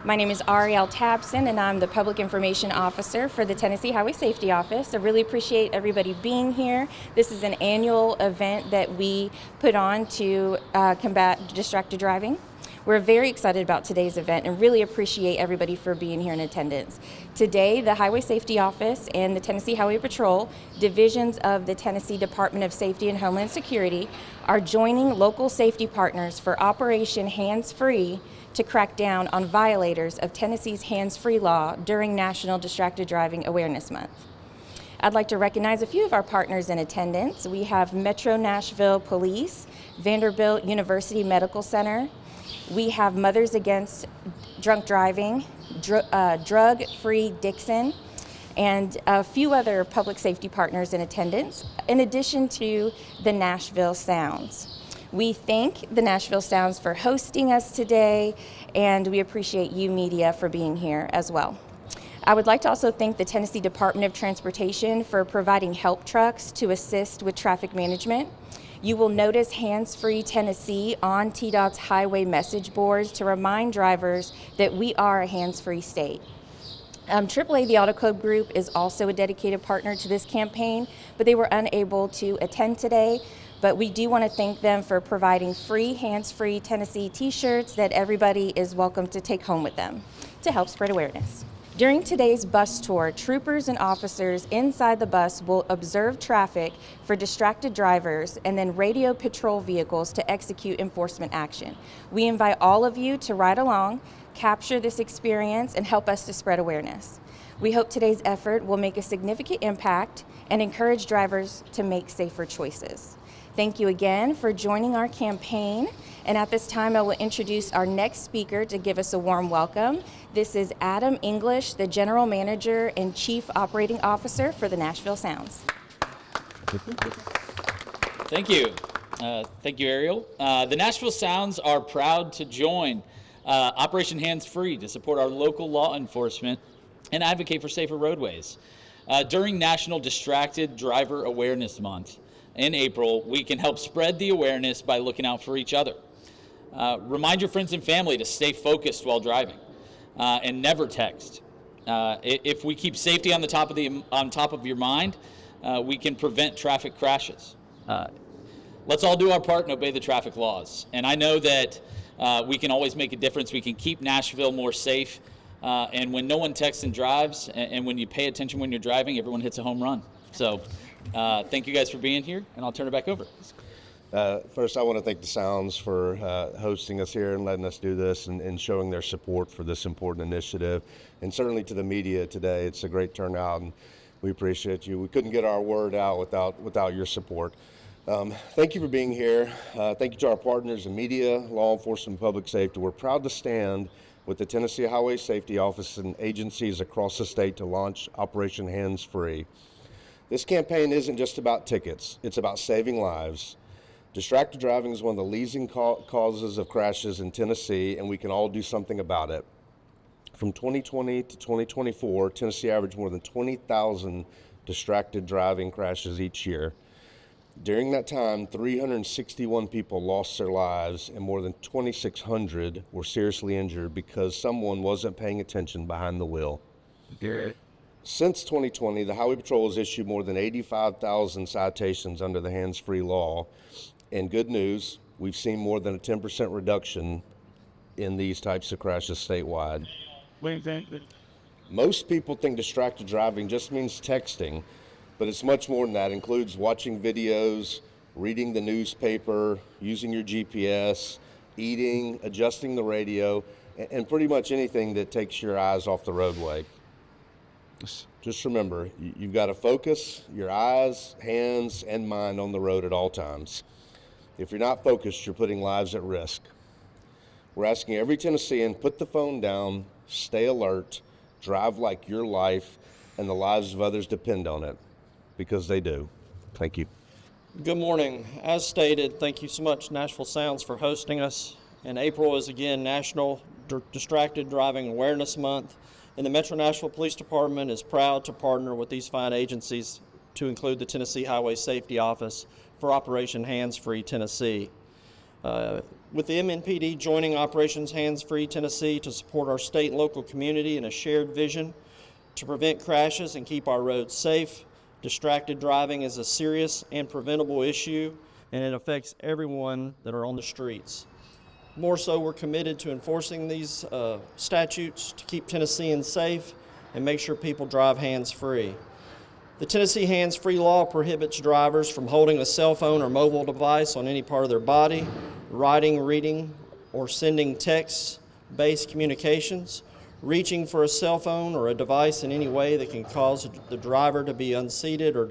My name is Arriale Tabson, and I'm the Public Information Officer for the Tennessee Highway Safety Office. I really appreciate everybody being here. This is an annual event that we put on to combat distracted driving. We're very excited about today's event and really appreciate everybody for being here in attendance. Today, the Highway Safety Office and the Tennessee Highway Patrol, divisions of the Tennessee Department of Safety and Homeland Security, are joining local safety partners for Operation Hands Free to crack down on violators of Tennessee's hands-free law during National Distracted Driving Awareness Month. I'd like to recognize a few of our partners in attendance. We have Metro Nashville Police, Vanderbilt University Medical Center. We have Mothers Against Drunk Driving, Drug Free Dixon, and a few other public safety partners in attendance, in addition to the Nashville Sounds. We thank the Nashville Sounds for hosting us today, and we appreciate you, media, for being here as well. I would like to also thank the Tennessee Department of Transportation for providing help trucks to assist with traffic management. You will notice Hands Free Tennessee on TDOT's highway message boards to remind drivers that we are a hands-free state. AAA, the Auto Club Group, is also a dedicated partner to this campaign, but they were unable to attend today. But we do want to thank them for providing free hands-free Tennessee t-shirts that everybody is welcome to take home with them to help spread awareness. During today's bus tour, troopers and officers inside the bus will observe traffic for distracted drivers and then radio patrol vehicles to execute enforcement action. We invite all of you to ride along, capture this experience, and help us to spread awareness. We hope today's effort will make a significant impact and encourage drivers to make safer choices. Thank you again for joining our campaign. And at this time, I will introduce our next speaker to give us a warm welcome. This is Adam English, the General Manager and Chief Operating Officer for the Nashville Sounds. Thank you. Thank you, Ariel. The Nashville Sounds are proud to join Operation Hands Free to support our local law enforcement and advocate for safer roadways. During National Distracted Driver Awareness Month in April, we can help spread the awareness by looking out for each other. Remind your friends and family to stay focused while driving and never text. If we keep safety on top of your mind, we can prevent traffic crashes. Let's all do our part and obey the traffic laws. And I know that we can always make a difference. We can keep Nashville more safe. And when no one texts and drives, and when you pay attention when you're driving, everyone hits a home run. So thank you guys for being here, and I'll turn it back over. First, I want to thank the Sounds for hosting us here and letting us do this and showing their support for this important initiative. And certainly to the media today, it's a great turnout, and we appreciate you. We couldn't get our word out without your support. Thank you for being here. Thank you to our partners in media, law enforcement, and public safety. We're proud to stand with the Tennessee Highway Safety Office and agencies across the state to launch Operation Hands Free. This campaign isn't just about tickets, it's about saving lives. Distracted driving is one of the leading causes of crashes in Tennessee, and we can all do something about it. From 2020 to 2024, Tennessee averaged more than 20,000 distracted driving crashes each year. During that time, 361 people lost their lives and more than 2,600 were seriously injured because someone wasn't paying attention behind the wheel. Since 2020, the Highway Patrol has issued more than 85,000 citations under the hands-free law. And good news, we've seen more than a 10% reduction in these types of crashes statewide. Most people think distracted driving just means texting, but it's much more than that. It includes watching videos, reading the newspaper, using your GPS, eating, adjusting the radio, and pretty much anything that takes your eyes off the roadway. Just remember, you've got to focus your eyes, hands, and mind on the road at all times. If you're not focused, you're putting lives at risk. We're asking every Tennessean, put the phone down, stay alert, drive like your life and the lives of others depend on it, because they do. Thank you. Good morning. As stated, thank you so much, Nashville Sounds, for hosting us. And April is again National Distracted Driving Awareness Month, and the Metro Nashville Police Department is proud to partner with these fine agencies to include the Tennessee Highway Safety Office for Operation Hands Free Tennessee. With the MNPD joining Operations Hands Free Tennessee to support our state and local community in a shared vision to prevent crashes and keep our roads safe, distracted driving is a serious and preventable issue, and it affects everyone that are on the streets. More so, we're committed to enforcing these statutes to keep Tennesseans safe and make sure people drive hands-free. The Tennessee Hands-Free law prohibits drivers from holding a cell phone or mobile device on any part of their body, writing, reading, or sending text-based communications, reaching for a cell phone or a device in any way that can cause the driver to be unseated or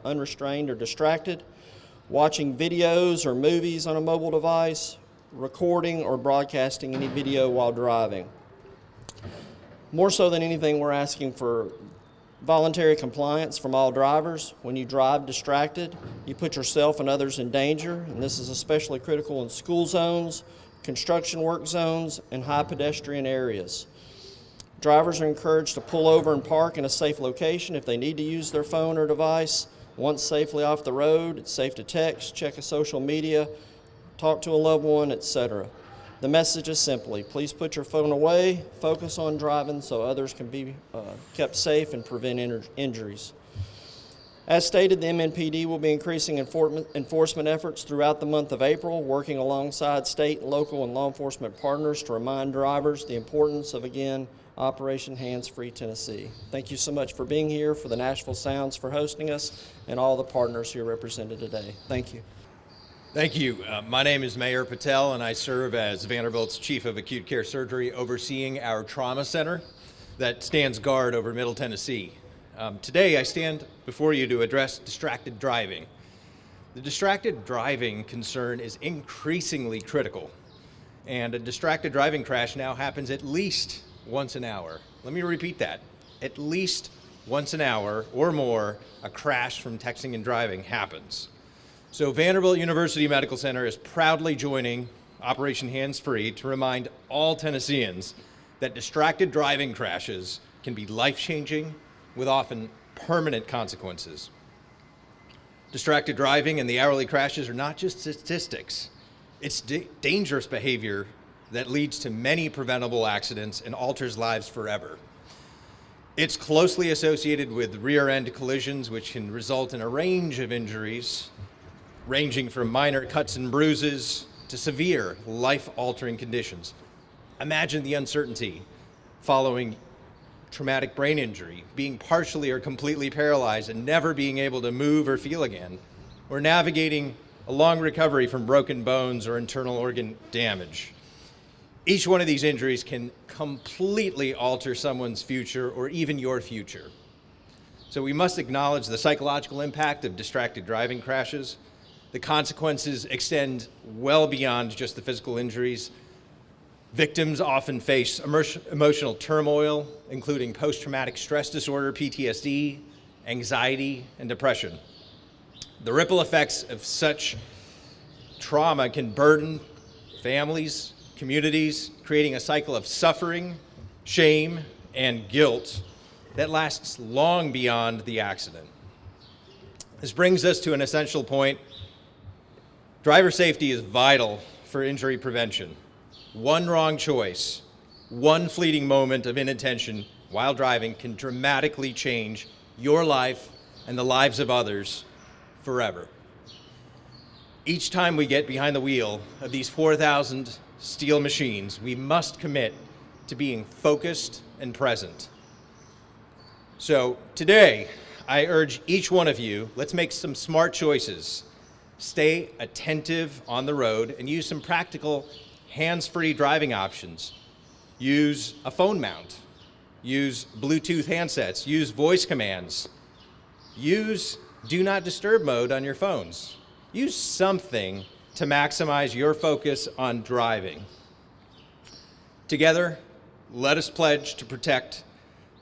unrestrained or distracted, watching videos or movies on a mobile device, recording or broadcasting any video while driving. More so than anything, we're asking for voluntary compliance from all drivers. When you drive distracted, you put yourself and others in danger, and this is especially critical in school zones, construction work zones, and high pedestrian areas. Drivers are encouraged to pull over and park in a safe location if they need to use their phone or device. Once safely off the road, it's safe to text, check a social media, talk to a loved one, etc. The message is simply, please put your phone away, focus on driving so others can be kept safe and prevent injuries. As stated, the MNPD will be increasing enforcement efforts throughout the month of April, working alongside state, local, and law enforcement partners to remind drivers the importance of, again, Operation Hands Free Tennessee. Thank you so much for being here, for the Nashville Sounds for hosting us, and all the partners here represented today. Thank you. Thank you. My name is Mayur Patel, and I serve as Vanderbilt's Chief of Acute Care Surgery, overseeing our trauma center that stands guard over Middle Tennessee. Today, I stand before you to address distracted driving. The distracted driving concern is increasingly critical, and a distracted driving crash now happens at least once an hour. Let me repeat that. At least once an hour or more, a crash from texting and driving happens. So Vanderbilt University Medical Center is proudly joining Operation Hands Free to remind all Tennesseans that distracted driving crashes can be life-changing with often permanent consequences. Distracted driving and the hourly crashes are not just statistics. It's dangerous behavior that leads to many preventable accidents and alters lives forever. It's closely associated with rear-end collisions, which can result in a range of injuries, ranging from minor cuts and bruises to severe life-altering conditions. Imagine the uncertainty following traumatic brain injury, being partially or completely paralyzed and never being able to move or feel again, or navigating a long recovery from broken bones or internal organ damage. Each one of these injuries can completely alter someone's future or even your future. So we must acknowledge the psychological impact of distracted driving crashes. The consequences extend well beyond just the physical injuries. Victims often face emotional turmoil, including post-traumatic stress disorder, PTSD, anxiety, and depression. The ripple effects of such trauma can burden families, communities, creating a cycle of suffering, shame, and guilt that lasts long beyond the accident. This brings us to an essential point. Driver safety is vital for injury prevention. One wrong choice, one fleeting moment of inattention while driving can dramatically change your life and the lives of others forever. Each time we get behind the wheel of these 4,000 steel machines, we must commit to being focused and present. So today, I urge each one of you, let's make some smart choices. Stay attentive on the road and use some practical hands-free driving options. Use a phone mount. Use Bluetooth handsets. Use voice commands. Use Do Not Disturb mode on your phones. Use something to maximize your focus on driving. Together, let us pledge to protect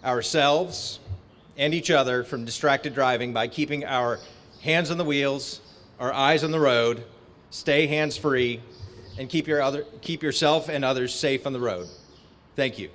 ourselves and each other from distracted driving by keeping our hands on the wheels, our eyes on the road, stay hands-free, and keep yourself and others safe on the road. Thank you.